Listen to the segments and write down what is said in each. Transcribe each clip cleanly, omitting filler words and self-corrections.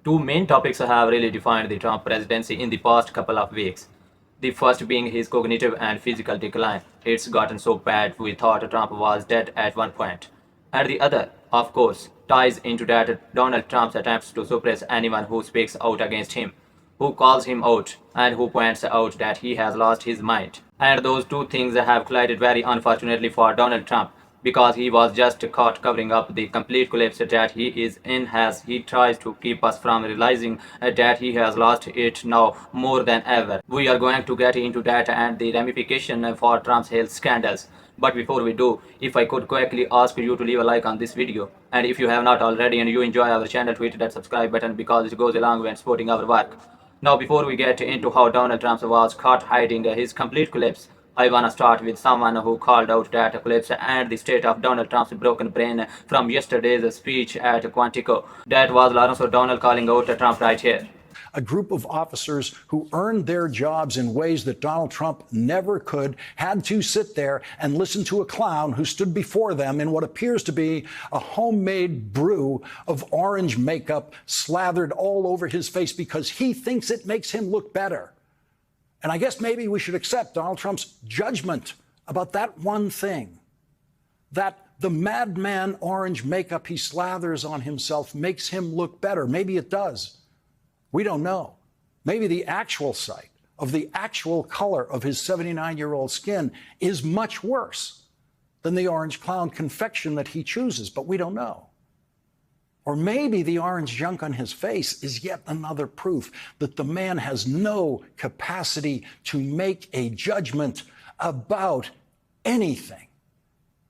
Two main topics have really defined the Trump presidency in the past couple of weeks. The first being his cognitive and physical decline. It's gotten so bad we thought Trump was dead at one point. And the other, of course, ties into that Donald Trump's attempts to suppress anyone who speaks out against him, who calls him out, and who points out that he has lost his mind. And those two things have collided very unfortunately for Donald Trump, because he was just caught covering up the complete collapse that he is in as he tries to keep us from realizing that he has lost it now more than ever. We are going to get into that and the ramification for Trump's health scandals. But before we do, if I could quickly ask you to leave a like on this video, and if you have not already and you enjoy our channel, to hit that subscribe button because it goes a long way in supporting our work. Now, before we get into how Donald Trump was caught hiding his complete collapse, I wanna start with someone who called out that collapse and the state of Donald Trump's broken brain from yesterday's speech at Quantico. That was Lawrence O'Donnell calling out Trump right here. A group of officers who earned their jobs in ways that Donald Trump never could had to sit there and listen to a clown who stood before them in what appears to be a homemade brew of orange makeup slathered all over his face because he thinks it makes him look better. And I guess maybe we should accept Donald Trump's judgment about that one thing, that the madman orange makeup he slathers on himself makes him look better. Maybe it does. We don't know. Maybe the actual sight of the actual color of his 79-year-old skin is much worse than the orange clown confection that he chooses, but we don't know. Or maybe the orange junk on his face is yet another proof that the man has no capacity to make a judgment about anything,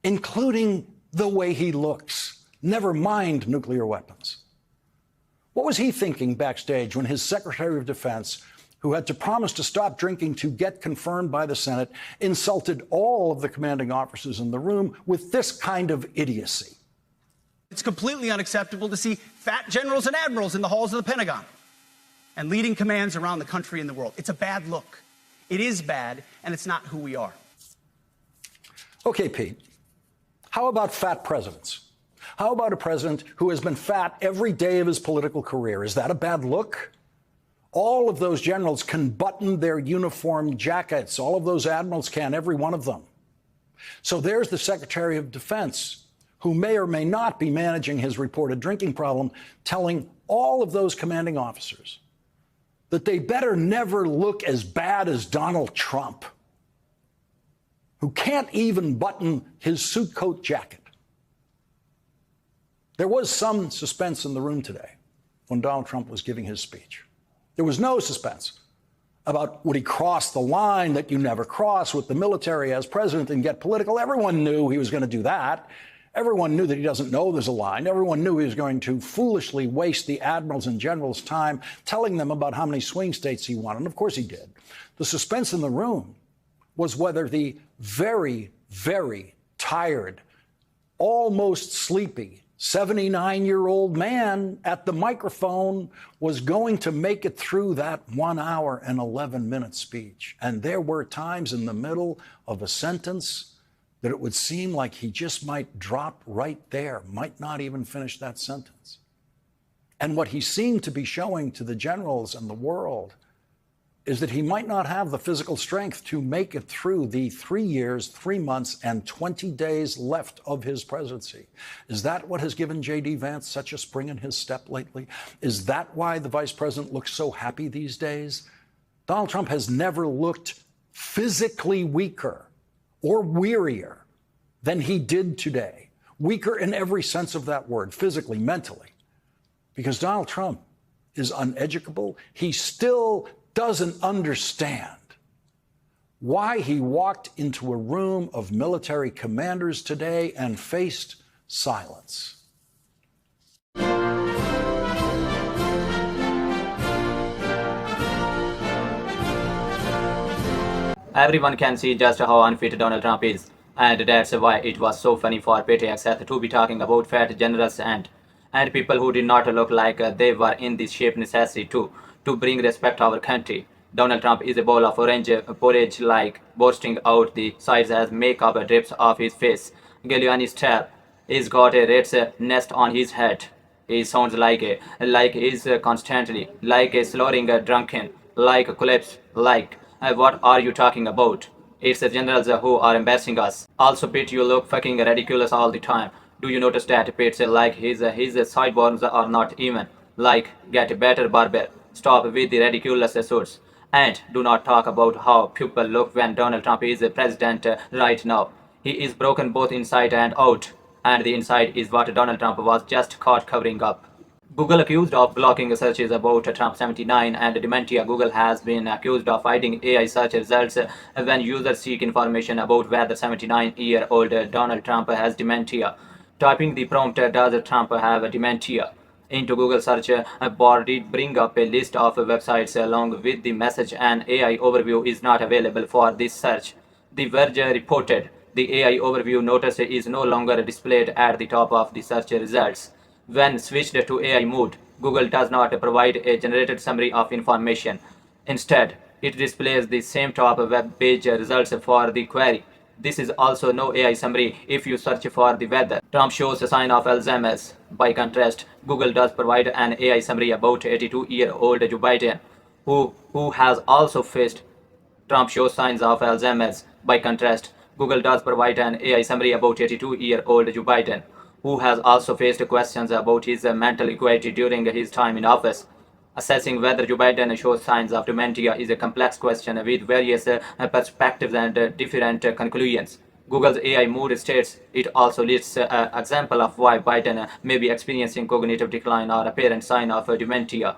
including the way he looks, never mind nuclear weapons. What was he thinking backstage when his Secretary of Defense, who had to promise to stop drinking to get confirmed by the Senate, insulted all of the commanding officers in the room with this kind of idiocy? It's completely unacceptable to see fat generals and admirals in the halls of the Pentagon and leading commands around the country and the world. It's a bad look. It is bad, and it's not who we are. Okay, Pete, how about fat presidents? How about a president who has been fat every day of his political career? Is that a bad look? All of those generals can button their uniform jackets. All of those admirals can, every one of them. So there's the Secretary of Defense, who may or may not be managing his reported drinking problem, telling all of those commanding officers that they better never look as bad as Donald Trump, who can't even button his suit coat jacket. There was some suspense in the room today when Donald Trump was giving his speech. There was no suspense about would he cross the line that you never cross with the military as president and get political. Everyone knew he was going to do that. Everyone knew that he doesn't know there's a line. Everyone knew he was going to foolishly waste the admirals and generals' time telling them about how many swing states he won. And of course he did. The suspense in the room was whether the very, very tired, almost sleepy 79-year-old man at the microphone was going to make it through that 1 hour and 11-minute speech. And there were times in the middle of a sentence that it would seem like he just might drop right there, might not even finish that sentence. And what he seemed to be showing to the generals and the world is that he might not have the physical strength to make it through the 3 years, 3 months, and 20 days left of his presidency. Is that what has given J.D. Vance such a spring in his step lately? Is that why the vice president looks so happy these days? Donald Trump has never looked physically weaker or wearier than he did today. Weaker in every sense of that word, physically, mentally. Because Donald Trump is uneducable. He still doesn't understand why he walked into a room of military commanders today and faced silence. Everyone can see just how unfit Donald Trump is, and that's why it was so funny for petty access to be talking about fat generals and people who did not look like they were in this shape necessary to bring respect to our country. Donald Trump is a bowl of orange porridge like bursting out the sides as makeup drips off his face. Giuliani's style. He's got a rat's nest on his head. He sounds like he's constantly, like a slurring drunken, like a collapse, like, what are you talking about? It's the generals who are embarrassing us. Also, Pete, you look fucking ridiculous all the time. Do you notice that Pete, like his sideburns are not even? Like, get better, barber. Stop with the ridiculous suits. And do not talk about how people look when Donald Trump is the president right now. He is broken both inside and out. And the inside is what Donald Trump was just caught covering up. Google accused of blocking searches about Trump 79 and dementia. Google has been accused of hiding AI search results when users seek information about whether 79-year-old Donald Trump has dementia. Typing the prompt, does Trump have dementia, into Google search bar did bring up a list of websites along with the message an AI overview is not available for this search. The Verge reported the AI overview notice is no longer displayed at the top of the search results. When switched to AI mode, Google does not provide a generated summary of information. Instead, it displays the same top web page results for the query. This is also no AI summary if you search for the weather. Trump shows a sign of Alzheimer's. By contrast, Google does provide an AI summary about 82-year-old Joe Biden, who has also faced Trump shows signs of Alzheimer's. By contrast, Google does provide an AI summary about 82-year-old Joe Biden, who has also faced questions about his mental acuity during his time in office. Assessing whether Joe Biden shows signs of dementia is a complex question with various perspectives and different conclusions. Google's AI mood states it also lists an example of why Biden may be experiencing cognitive decline or apparent sign of dementia.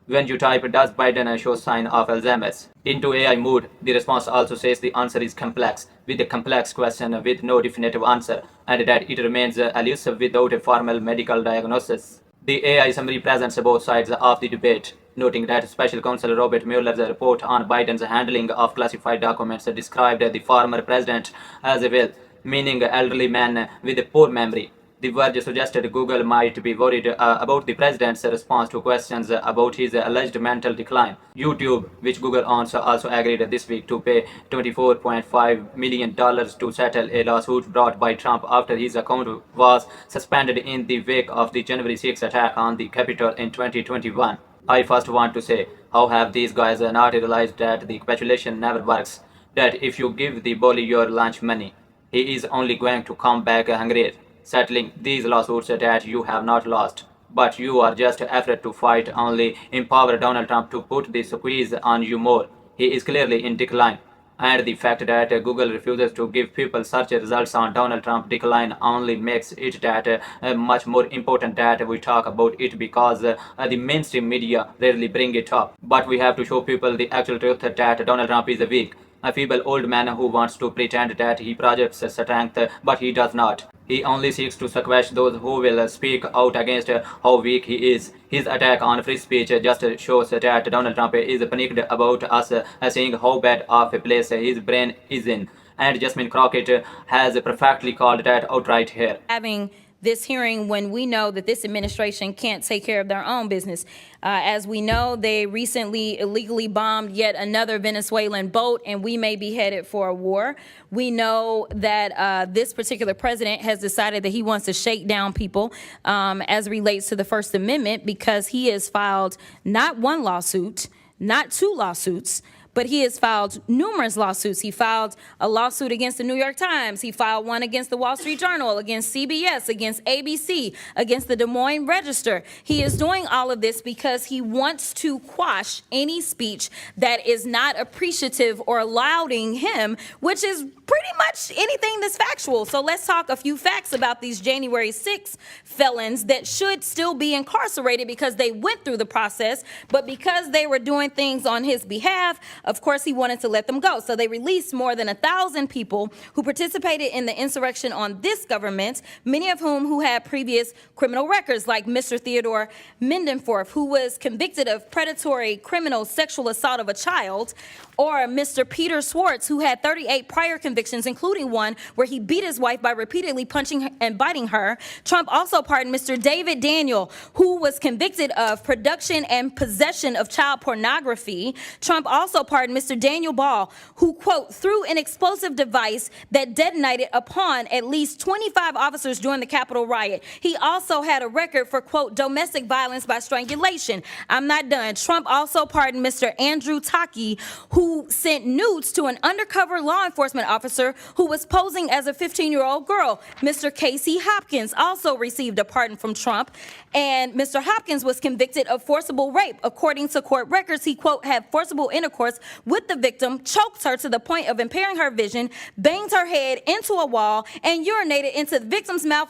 When you type "Does Biden show sign of Alzheimer's?" into AI mode, the response also says the answer is complex, with a complex question with no definitive answer, and that it remains elusive without a formal medical diagnosis. The AI summary presents both sides of the debate, noting that Special Counsel Robert Mueller's report on Biden's handling of classified documents described the former president as a well, meaning elderly man with a poor memory. The Verge suggested Google might be worried about the president's response to questions about his alleged mental decline. YouTube, which Google owns, also agreed this week to pay $24.5 million to settle a lawsuit brought by Trump after his account was suspended in the wake of the January 6 attack on the Capitol in 2021. I first want to say, how have these guys not realized that the capitulation never works? That if you give the bully your lunch money, he is only going to come back hungrier. Settling these lawsuits that you have not lost, but you are just afraid to fight only empower Donald Trump to put the squeeze on you more. He is clearly in decline. And the fact that Google refuses to give people search results on Donald Trump decline only makes it that much more important that we talk about it because the mainstream media rarely bring it up. But we have to show people the actual truth that Donald Trump is weak, a feeble old man who wants to pretend that he projects strength, but he does not. He only seeks to squash those who will speak out against how weak he is. His attack on free speech just shows that Donald Trump is panicked about us seeing how bad of a place his brain is in. And Jasmine Crockett has perfectly called that outright here. Having this hearing when we know that this administration can't take care of their own business. As we know, they recently illegally bombed yet another Venezuelan boat, and we may be headed for a war. We know that this particular president has decided that he wants to shake down people as it relates to the First Amendment because he has filed not one lawsuit, not two lawsuits, but he has filed numerous lawsuits. He filed a lawsuit against the New York Times. He filed one against the Wall Street Journal, against CBS, against ABC, against the Des Moines Register. He is doing all of this because he wants to quash any speech that is not appreciative or lauding him, which is pretty much anything that's factual. So let's talk a few facts about these January 6 felons that should still be incarcerated because they went through the process, but because they were doing things on his behalf, of course, he wanted to let them go. So they released more than 1,000 people who participated in the insurrection on this government, many of whom who had previous criminal records, like Mr. Theodore Mendenforth, who was convicted of predatory criminal sexual assault of a child, or Mr. Peter Schwartz, who had 38 prior convictions convictions, including one where he beat his wife by repeatedly punching and biting her. Trump also pardoned Mr. David Daniel, who was convicted of production and possession of child pornography. Trump also pardoned Mr. Daniel Ball, who, quote, threw an explosive device that detonated upon at least 25 officers during the Capitol riot. He also had a record for, quote, domestic violence by strangulation. I'm not done. Trump also pardoned Mr. Andrew Taki, who sent nudes to an undercover law enforcement officer who was posing as a 15-year-old girl. Mr. Casey Hopkins also received a pardon from Trump, and Mr. Hopkins was convicted of forcible rape. According to court records, he, quote, had forcible intercourse with the victim, choked her to the point of impairing her vision, banged her head into a wall, and urinated into the victim's mouth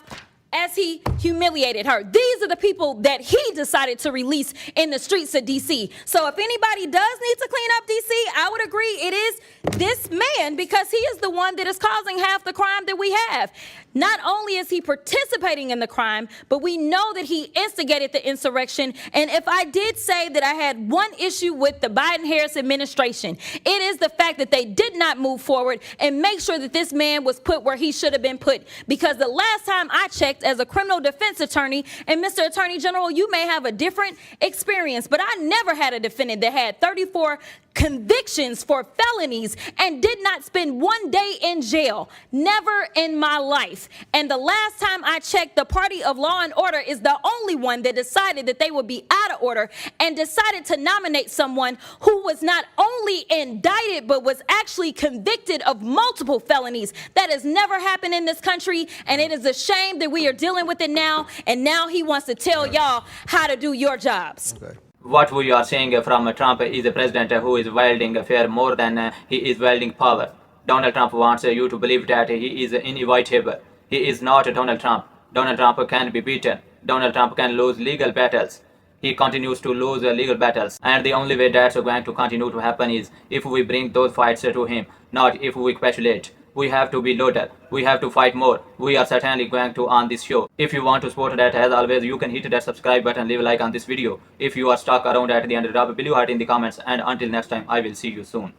as he humiliated her. These are the people that he decided to release in the streets of D.C. So if anybody does need to clean up D.C., I would agree it is this man, because he is the one that is causing half the crime that we have. Not only is he participating in the crime, but we know that he instigated the insurrection. And if I did say that I had one issue with the Biden-Harris administration, it is the fact that they did not move forward and make sure that this man was put where he should have been put. Because the last time I checked as a criminal defense attorney, and Mr. Attorney General, you may have a different experience, but I never had a defendant that had 34 convictions for felonies and did not spend one day in jail. Never in my life. And the last time I checked, the party of law and order is the only one that decided that they would be out of order and decided to nominate someone who was not only indicted but was actually convicted of multiple felonies. That has never happened in this country, and it is a shame that we are dealing with it now, and now he wants to tell y'all how to do your jobs. Okay. What we are saying from Trump is a president who is wielding fear more than he is wielding power. Donald Trump wants you to believe that he is inevitable. He is not Donald Trump. Donald Trump can be beaten. Donald Trump can lose legal battles. He continues to lose legal battles. And the only way that's going to continue to happen is if we bring those fights to him, not if we capitulate. We have to be loaded. We have to fight more. We are certainly going to on this show. If you want to support that, as always, you can hit that subscribe button, leave a like on this video. If you are stuck around at the end, drop a blue heart in the comments. And until next time, I will see you soon.